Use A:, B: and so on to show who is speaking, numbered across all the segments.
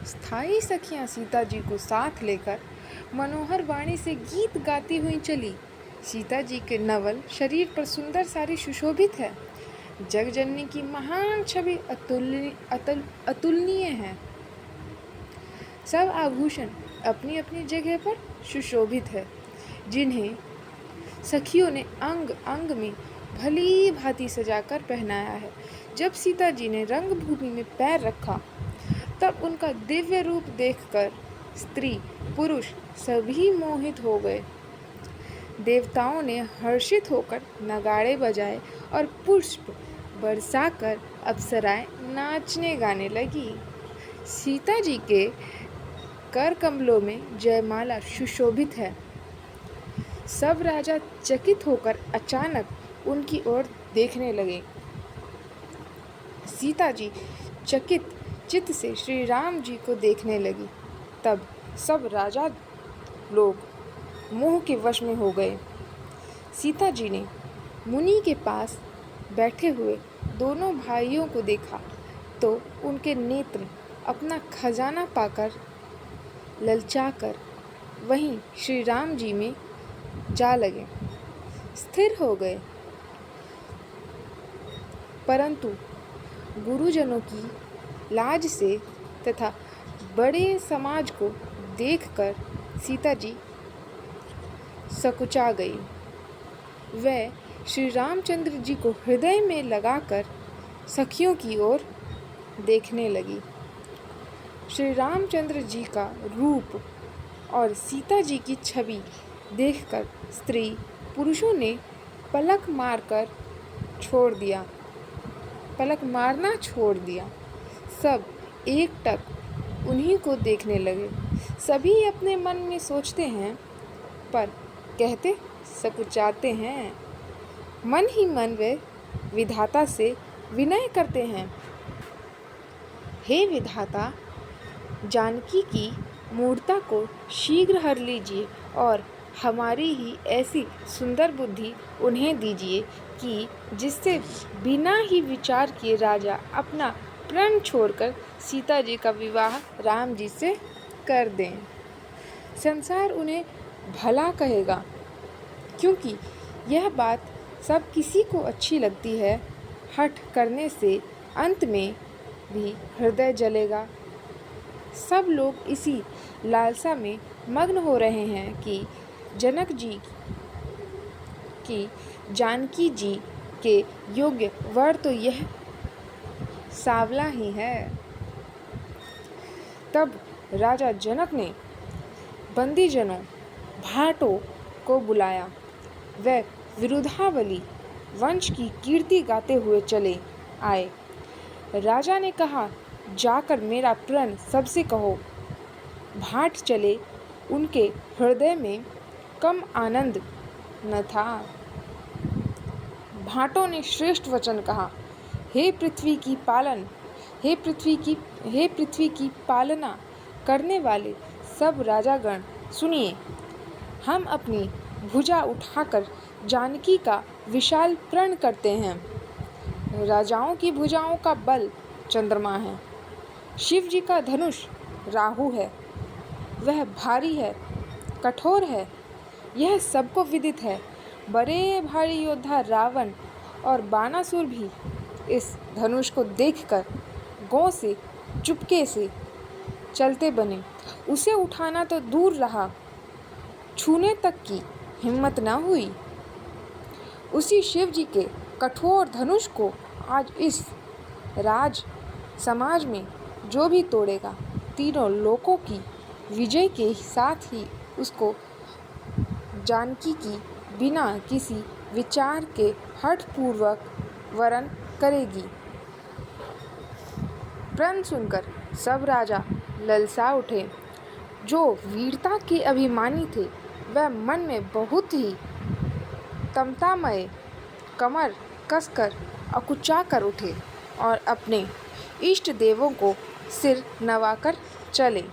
A: स्थाई सखियां सीता जी को साथ लेकर मनोहर वाणी से गीत गाती हुई चली। सीता जी के नवल शरीर पर सुंदर साड़ी सुशोभित है। जगजननी की महान छवि अतुलनीय है। सब आभूषण अपनी अपनी जगह पर सुशोभित है, जिन्हें सखियों ने अंग अंग में भली भांति सजाकर पहनाया है। जब सीता जी ने रंगभूमि में पैर रखा, तब उनका दिव्य रूप देखकर स्त्री पुरुष सभी मोहित हो गए। देवताओं ने हर्षित होकर नगाड़े बजाए और पुष्प बरसाकर अप्सराएं नाचने गाने लगी। सीता जी के कर कमलों में जयमाला सुशोभित है। सब राजा चकित होकर अचानक उनकी ओर देखने लगे। सीता जी चकित चित्त से श्री राम जी को देखने लगी। तब सब राजा लोग मोह के वश में हो गए। सीता जी ने मुनि के पास बैठे हुए दोनों भाइयों को देखा तो उनके नेत्र अपना खजाना पाकर ललचाकर वहीं श्री राम जी में जा लगे, स्थिर हो गए। परंतु गुरुजनों की लाज से तथा बड़े समाज को देखकर सीता जी सकुचा गई। वह श्री रामचंद्र जी को हृदय में लगाकर सखियों की ओर देखने लगी। श्री रामचंद्र जी का रूप और सीता जी की छवि देखकर स्त्री पुरुषों ने पलक मारना छोड़ दिया। सब एकटक उन्हीं को देखने लगे। सभी अपने मन में सोचते हैं पर कहते सकुचाते हैं। मन ही मन वे विधाता से विनय करते हैं, हे विधाता, जानकी की मूर्ता को शीघ्र हर लीजिए और हमारी ही ऐसी सुंदर बुद्धि उन्हें दीजिए कि जिससे बिना ही विचार किए राजा अपना प्रण छोड़कर सीता जी का विवाह राम जी से कर दें। संसार उन्हें भला कहेगा, क्योंकि यह बात सब किसी को अच्छी लगती है। हठ करने से अंत में भी हृदय जलेगा। सब लोग इसी लालसा में मग्न हो रहे हैं कि जनक जी की जानकी जी के योग्य वर तो यह सांवला ही है। तब राजा जनक ने बंदीजनों भाटों को बुलाया। वह विरुधावली वंश की कीर्ति गाते हुए चले आए। राजा ने कहा, जाकर मेरा प्रण सबसे कहो। भाट चले। उनके हृदय में कम आनंद न था। भाटों ने श्रेष्ठ वचन कहा, हे पृथ्वी की पालना करने वाले सब राजागण, सुनिए। हम अपनी भुजा उठाकर जानकी का विशाल प्रण करते हैं। राजाओं की भुजाओं का बल चंद्रमा है। शिव जी का धनुष राहु है। वह भारी है, कठोर है, यह सबको विदित है। बड़े भारी योद्धा रावण और बानासुर भी इस धनुष को देखकर गौ से चुपके से चलते बने। उसे उठाना तो दूर रहा, छूने तक की हिम्मत न हुई। उसी शिव जी के कठोर धनुष को आज इस राज समाज में जो भी तोड़ेगा, तीनों लोकों की विजय के साथ ही उसको जानकी की बिना किसी विचार के हठपूर्वक वरण करेगी। प्रण सुनकर सब राजा ललसा उठे। जो वीरता के अभिमानी थे, वह मन में बहुत ही तमतामय कमर कसकर अकुचा कर उठे और अपने इष्ट देवों को सिर नवाकर चले।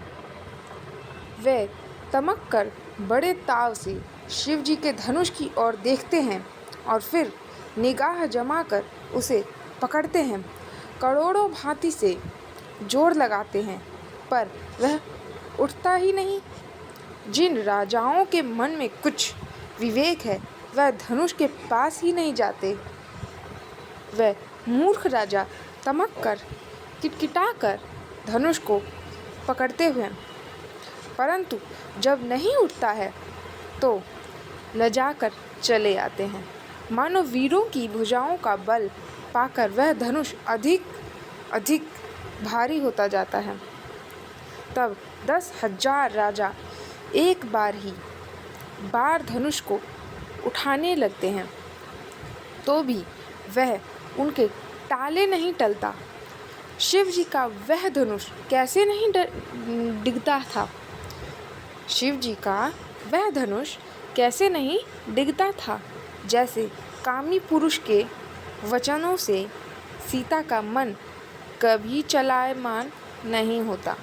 A: वे तमक कर बड़े ताव से शिव जी के धनुष की ओर देखते हैं और फिर निगाह जमाकर उसे पकड़ते हैं। करोड़ों भांति से जोर लगाते हैं, पर वह उठता ही नहीं। जिन राजाओं के मन में कुछ विवेक है वह धनुष के पास ही नहीं जाते। वह मूर्ख राजा तमक कर किटकिटा कर धनुष को पकड़ते हुए, परंतु जब नहीं उठता है तो लजाकर चले आते हैं। मानो वीरों की भुजाओं का बल पाकर वह धनुष अधिक अधिक भारी होता जाता है। तब 10,000 राजा एक बार धनुष को उठाने लगते हैं, तो भी वह उनके टाले नहीं टलता। शिव जी का वह धनुष कैसे नहीं डिगता था? शिव जी का वह धनुष कैसे नहीं डिगता था? जैसे कामी पुरुष के वचनों से सीता का मन कभी चलायमान नहीं होता।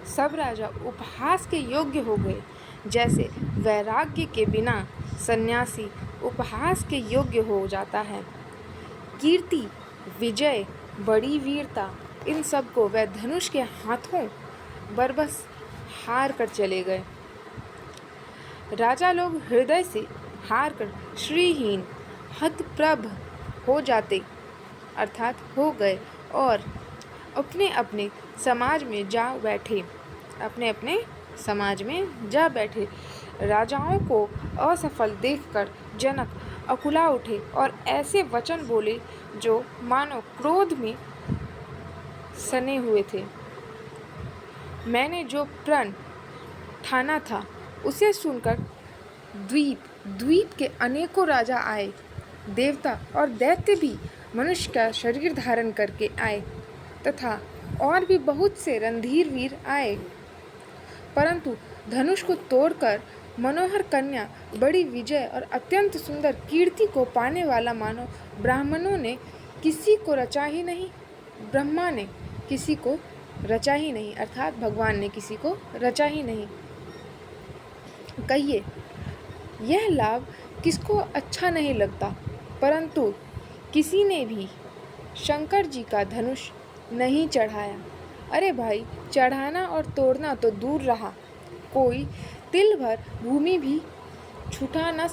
A: सब राजा उपहास के योग्य हो गए, जैसे वैराग्य के बिना सन्यासी उपहास के योग्य हो जाता है। कीर्ति, विजय, बड़ी वीरता, इन सब को वह धनुष के हाथों बरबस हार कर चले गए। राजा लोग हृदय से हार कर श्रीहीन हतप्रभ हो जाते अर्थात हो गए और अपने अपने समाज में जा बैठे। राजाओं को असफल देखकर जनक अकुला उठे और ऐसे वचन बोले जो मानो क्रोध में सने हुए थे। मैंने जो प्रण ठाना था उसे सुनकर द्वीप के अनेकों राजा आए। देवता और दैत्य भी मनुष्य का शरीर धारण करके आए तथा और भी बहुत से रणधीर वीर आए, परंतु धनुष को तोड़कर मनोहर कन्या, बड़ी विजय और अत्यंत सुंदर कीर्ति को पाने वाला मानो ब्राह्मणों ने किसी को रचा ही नहीं। ब्रह्मा ने किसी को रचा ही नहीं अर्थात भगवान ने किसी को रचा ही नहीं। कहिए यह लाभ किसको अच्छा नहीं लगता, परंतु किसी ने भी शंकर जी का धनुष नहीं चढ़ाया। अरे भाई, चढ़ाना और तोड़ना तो दूर रहा, कोई तिल भर भूमि भी छुड़ा न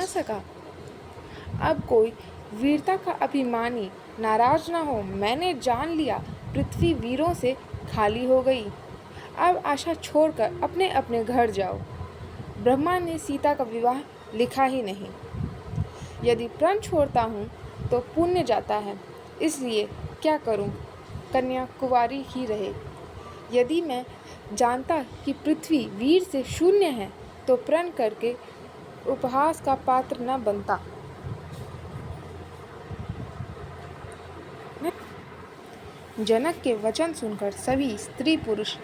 A: सका। अब कोई वीरता का अभिमानी नाराज न हो। मैंने जान लिया पृथ्वी वीरों से खाली हो गई। अब आशा छोड़कर अपने अपने घर जाओ। ब्रह्मा ने सीता का विवाह लिखा ही नहीं। यदि प्रण छोड़ता हूँ तो पुण्य जाता है, इसलिए क्या करूँ, कन्या कुंवारी ही रहे। यदि मैं जानता कि पृथ्वी वीर से शून्य है तो प्रण करके उपहास का पात्र न बनता। जनक के वचन सुनकर सभी स्त्री पुरुष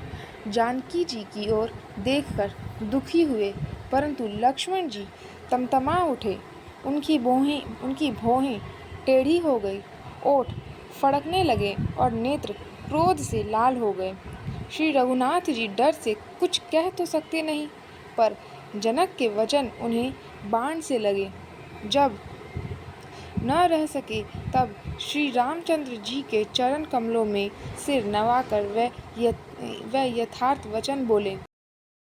A: जानकी जी की ओर देखकर दुखी हुए, परंतु लक्ष्मण जी तमतमा उठे। उनकी भौहें टेढ़ी हो गई, ओठ फड़कने लगे और नेत्र क्रोध से लाल हो गए। श्री रघुनाथ जी डर से कुछ कह तो सकते नहीं, पर जनक के वचन उन्हें बाण से लगे। जब न रह सके तब श्री रामचंद्र जी के चरण कमलों में सिर नवाकर वह यथार्थ वचन बोले।